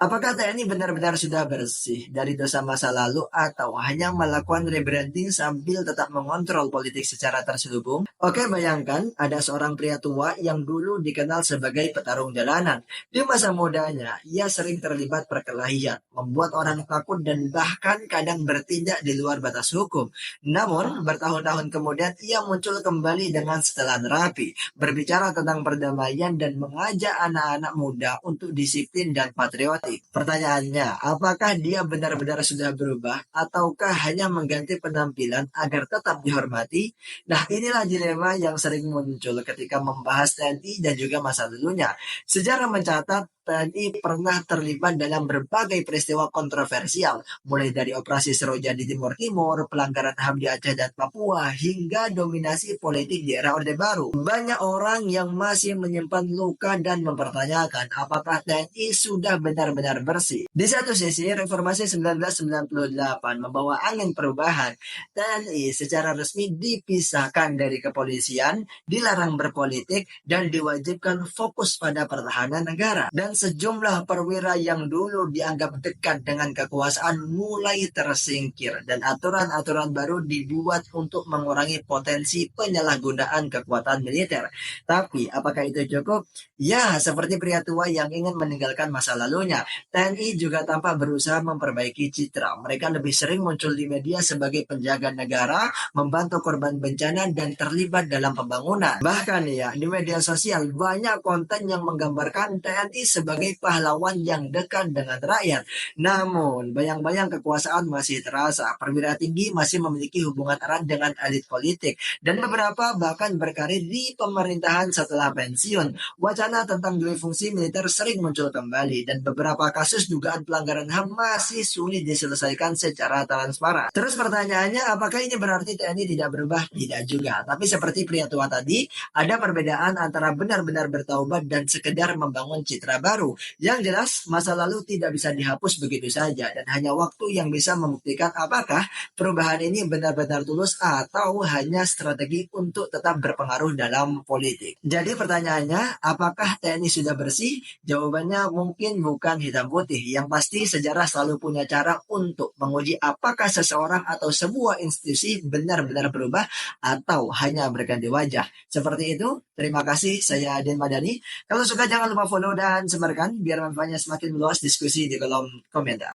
Apakah TNI benar-benar sudah bersih dari dosa masa lalu atau hanya melakukan rebranding sambil tetap mengontrol politik secara terselubung? Oke, bayangkan ada seorang pria tua yang dulu dikenal sebagai petarung jalanan. Di masa mudanya, ia sering terlibat perkelahian, membuat orang takut dan bahkan kadang bertindak di luar batas hukum. Namun, bertahun-tahun kemudian ia muncul kembali dengan setelan rapi, berbicara tentang perdamaian dan mengajak anak-anak muda untuk disiplin dan patriotik. Pertanyaannya, apakah dia benar-benar sudah berubah ataukah hanya mengganti penampilan agar tetap dihormati? Nah, inilah dilema yang sering muncul ketika membahas TNI dan juga masa lalunya. Sejarah mencatat TNI pernah terlibat dalam berbagai peristiwa kontroversial, mulai dari operasi Seroja di Timur Timur, pelanggaran HAM di Aceh dan Papua, hingga dominasi politik di era Orde Baru. Banyak orang yang masih menyimpan luka dan mempertanyakan apakah TNI sudah benar-benar bersih. Di satu sisi, reformasi 1998 membawa angin perubahan. TNI secara resmi dipisahkan dari kepolisian, dilarang berpolitik, dan diwajibkan fokus pada pertahanan negara. Dan sejumlah perwira yang dulu dianggap dekat dengan kekuasaan mulai tersingkir dan aturan-aturan baru dibuat untuk mengurangi potensi penyalahgunaan kekuatan militer. Tapi apakah itu cukup? Ya, seperti pria tua yang ingin meninggalkan masa lalunya, TNI juga tampak berusaha memperbaiki citra. Mereka lebih sering muncul di media sebagai penjaga negara, membantu korban bencana, dan terlibat dalam pembangunan. Bahkan ya, di media sosial banyak konten yang menggambarkan TNI sebagai pahlawan yang dekat dengan rakyat. Namun, bayang-bayang kekuasaan masih terasa. Perwira tinggi masih memiliki hubungan erat dengan elit politik, dan beberapa bahkan berkarir di pemerintahan setelah pensiun. Wacana tentang dua fungsi militer sering muncul kembali, dan beberapa kasus dugaan pelanggaran HAM masih sulit diselesaikan secara transparan. Terus pertanyaannya, apakah ini berarti TNI tidak berubah? Tidak juga. Tapi seperti pria tua tadi, ada perbedaan antara benar-benar bertaubat dan sekedar membangun citra baru. Yang jelas, masa lalu tidak bisa dihapus begitu saja, dan hanya waktu yang bisa membuktikan apakah perubahan ini benar-benar tulus atau hanya strategi untuk tetap berpengaruh dalam politik. Jadi pertanyaannya, apakah TNI sudah bersih? Jawabannya mungkin bukan hitam putih. Yang pasti sejarah selalu punya cara untuk menguji apakah seseorang atau sebuah institusi benar-benar berubah atau hanya berganti wajah. Seperti itu, terima kasih. Saya Aden Madani. Kalau suka jangan lupa follow dan sebarkan biar manfaatnya semakin meluas. Diskusi di kolom komentar.